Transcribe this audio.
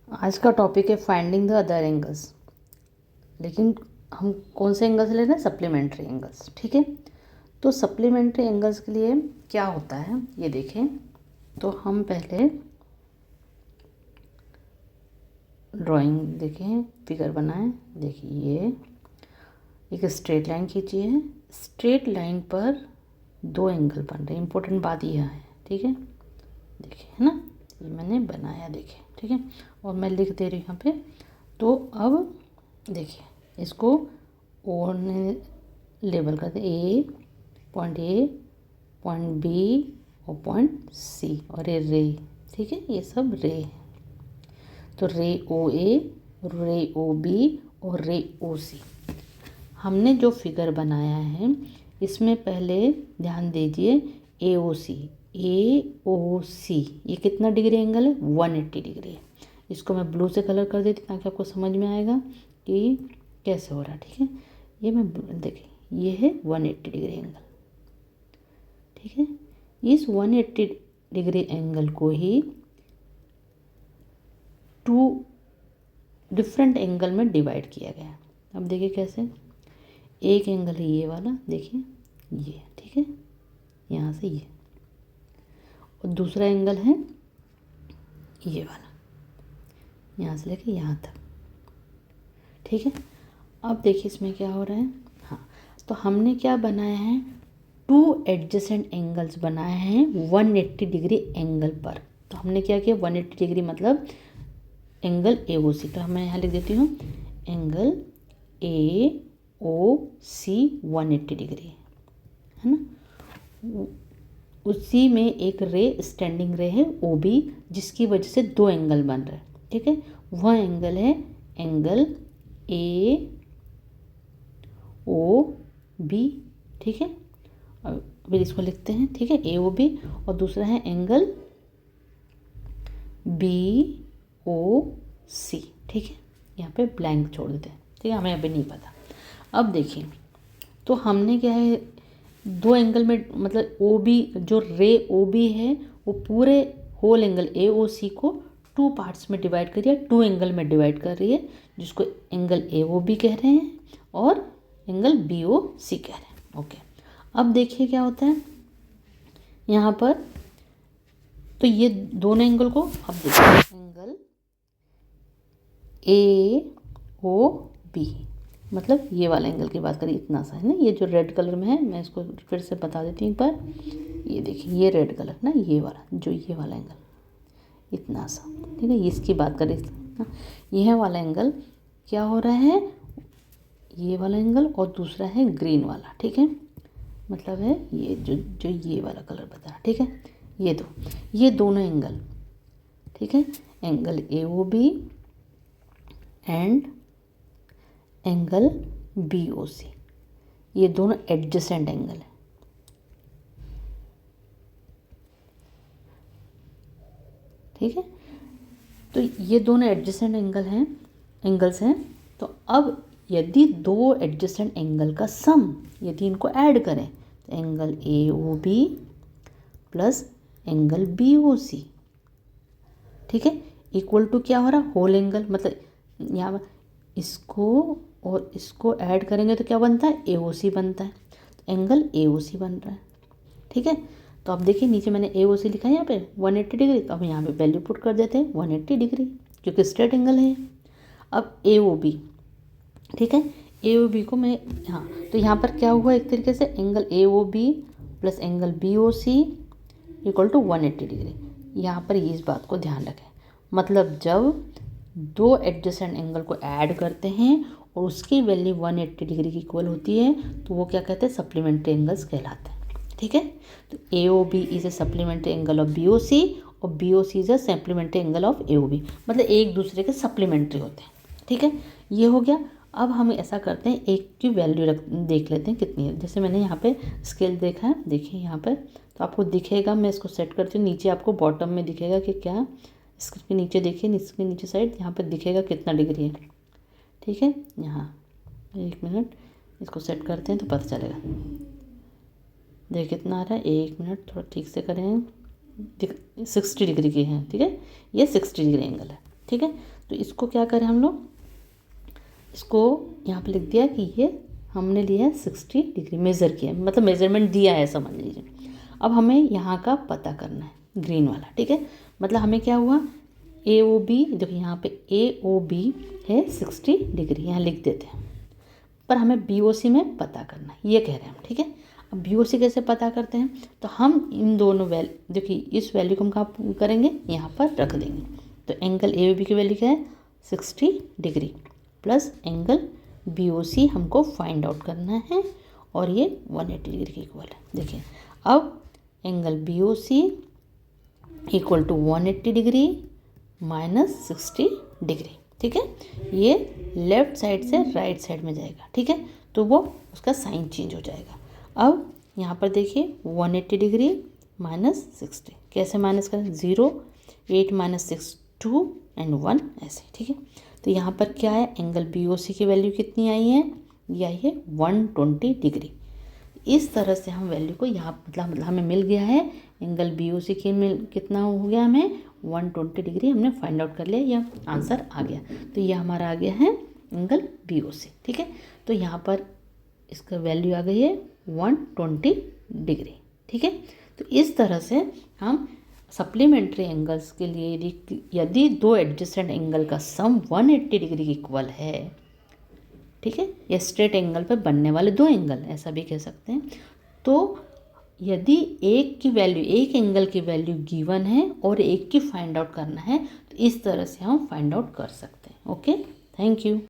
आज का टॉपिक है फाइंडिंग द अदर एंगल्स, लेकिन हम कौन से एंगल्स ले रहे हैं? Supplementary angles. ठीक है, तो सप्लीमेंट्री एंगल्स के लिए क्या होता है ये देखें। तो हम पहले ड्राइंग देखें, फिगर बनाएं। देखिए ये एक स्ट्रेट लाइन खींचिए, स्ट्रेट लाइन पर दो एंगल बन रहे हैं। इंपॉर्टेंट बात यह है, ठीक है, देखिए है ना, ये मैंने बनाया देखें, ठीक है, और मैं लिख दे रही हूँ यहाँ पे। तो अब देखिए इसको ओ ने लेबल कर दे, ए, पॉइंट बी और पॉइंट सी, और ये रे, ठीक है, ये सब रे है। तो रे ओ ए, रे ओ बी और रे ओ सी। हमने जो फिगर बनाया है इसमें पहले ध्यान दीजिए ए ओ सी ये कितना डिग्री एंगल है? 180 डिग्री है। इसको मैं ब्लू से कलर कर देती ताकि आपको समझ में आएगा कि कैसे हो रहा है। ठीक है, ये मैं देखिए ये है 180 डिग्री एंगल। ठीक है, इस 180 डिग्री एंगल को ही टू डिफरेंट एंगल में डिवाइड किया गया। अब देखिए कैसे, एक एंगल है ये वाला, देखिए ये, ठीक है, यहाँ से ये, और दूसरा एंगल है ये वाला, यहाँ से लेके यहाँ तक। ठीक है, अब देखिए इसमें क्या हो रहा है। हाँ, तो हमने क्या बनाया है, टू एडजेसेंट एंगल्स बनाए हैं 180 डिग्री एंगल पर। तो हमने क्या किया, 180 डिग्री मतलब एंगल ए ओ सी। तो मैं यहाँ लिख देती हूँ angle A O C 180 degree, है ना। उसी में एक रे स्टैंडिंग रे है ओ बी, जिसकी वजह से दो एंगल बन रहे हैं। ठीक है, वह एंगल है एंगल ए ओ बी। ठीक है, फिर इसको लिखते हैं, ठीक है, ए ओ बी, और दूसरा है एंगल बी ओ सी। ठीक है, यहाँ पे ब्लैंक छोड़ देते हैं, ठीक है, हमें अभी नहीं पता। अब देखिए, तो हमने क्या है, दो एंगल में मतलब ओ बी, जो रे ओ बी है वो पूरे होल एंगल ए ओ सी को टू पार्ट्स में डिवाइड कर रही है, टू एंगल में डिवाइड कर रही है, जिसको एंगल ए ओ बी कह रहे हैं और एंगल बी ओ सी कह रहे हैं। ओके, अब देखिए क्या होता है यहाँ पर। तो ये दोनों एंगल को अब देखिए, एंगल ए ओ बी मतलब ये वाला एंगल की बात करें, इतना सा है ना, ये जो रेड कलर में है, मैं इसको फिर से बता देती हूँ एक बार। ये देखिए ये रेड कलर ना, ये वाला, जो ये वाला एंगल इतना सा, ठीक है, इसकी बात करें ना, यह वाला एंगल क्या हो रहा है, ये वाला एंगल, और दूसरा है ग्रीन वाला। ठीक है, मतलब है ये जो ये वाला कलर बता रहा, ठीक है, ये दोनों एंगल, ठीक है, angle A O B and angle B O C, ये दोनों एडजेसेंट एंगल है। ठीक है, तो ये दोनों एडजेसेंट एंगल्स हैं। तो अब यदि दो एडजेसेंट एंगल का सम यदि इनको ऐड करें, तो angle A O B plus angle B O C, ठीक है, इक्वल टू क्या हो रहा है, होल एंगल, मतलब यहाँ इसको और इसको ऐड करेंगे तो क्या बनता है, ए ओ सी बनता है, तो एंगल ए ओ सी बन रहा है। ठीक है, तो अब देखिए नीचे मैंने ए ओ सी लिखा है यहाँ पे 180 डिग्री, तो अब यहाँ पे वैल्यू पुट कर देते हैं 180 डिग्री, क्योंकि स्ट्रेट एंगल है। अब ए ओ बी, ठीक है, ए ओ बी को मैं, हाँ, तो यहाँ पर क्या हुआ, एक तरीके से angle A O B plus angle B O C equal to 180 degree. यहाँ पर इस बात को ध्यान रखें, मतलब जब दो एडजेसेंट एंगल को ऐड करते हैं और उसकी वैल्यू 180 डिग्री की इक्वल होती है, तो वो क्या कहते हैं, सप्लीमेंट्री एंगल्स कहलाते हैं। ठीक है, तो A O B is a supplementary angle of B O C और B O C is a supplementary angle of A O B, मतलब एक दूसरे के सप्लीमेंट्री होते हैं। ठीक है, ये हो गया। अब हम ऐसा करते हैं, एक की वैल्यू देख लेते हैं कितनी है। जैसे मैंने यहाँ पे स्केल देखा है, देखिए यहाँ पर, तो आपको दिखेगा, मैं इसको सेट करती हूँ, नीचे आपको बॉटम में दिखेगा कि क्या, इसके नीचे देखिए, इसके नीचे साइड यहाँ पर दिखेगा कितना डिग्री है। ठीक है, यहाँ एक मिनट इसको सेट करते हैं तो पता चलेगा, देखिए कितना आ रहा है, एक मिनट थोड़ा ठीक से करें, 60 डिग्री की है। ठीक है, ये 60 डिग्री एंगल है। ठीक है, तो इसको क्या करें हम लोग, इसको यहाँ पे लिख दिया कि ये हमने लिया है 60 डिग्री, मेज़र किया है, मतलब मेज़रमेंट दिया है समझ लीजिए। अब हमें यहाँ का पता करना है, ग्रीन वाला, ठीक है। मतलब हमें क्या हुआ, AOB, देखो यहाँ पे AOB है 60 डिग्री, यहाँ लिख देते हैं, पर हमें BOC में पता करना है, ये कह रहे हैं हम, ठीक है। अब BOC कैसे पता करते हैं, तो हम इन दोनों वैल्यू, देखिए इस वैल्यू को हम कहाँ करेंगे, यहाँ पर रख देंगे। तो एंगल AOB की वैल्यू क्या है 60 डिग्री प्लस एंगल BOC हमको फाइंड आउट करना है, और ये 180 डिग्री के इक्वल है। देखिए अब angle BOC equal to 180 degree minus 60 degree, ठीक है। ये लेफ्ट साइड से राइट साइड में जाएगा, ठीक है, तो वो उसका साइन चेंज हो जाएगा। अब यहाँ पर देखिए 180 डिग्री माइनस 60, कैसे माइनस करें, 0, 8 माइनस 6 2 एंड 1 ऐसे, ठीक है। तो यहाँ पर क्या है, एंगल BOC की वैल्यू कितनी आई है, ये आई है 120 डिग्री। इस तरह से हम वैल्यू को यहाँ मतलब हमें मिल गया है एंगल BOC के मिल कितना हो गया, हमें 120 डिग्री हमने फाइंड आउट कर लिया, यह आंसर आ गया। तो ये हमारा आ गया है एंगल BOC, ठीक है। तो यहाँ पर इसका वैल्यू आ गई है 120 डिग्री, ठीक है। तो इस तरह से हम सप्लीमेंट्री एंगल्स के लिए यदि दो एडजेसेंट एंगल का सम 180 डिग्री की इक्वल है, ठीक है, या स्ट्रेट एंगल पर बनने वाले दो एंगल, ऐसा भी कह सकते हैं, तो यदि एक की वैल्यू, एक एंगल की वैल्यू गिवन है और एक की फाइंड आउट करना है, तो इस तरह से हम फाइंड आउट कर सकते हैं। Okay, thank you.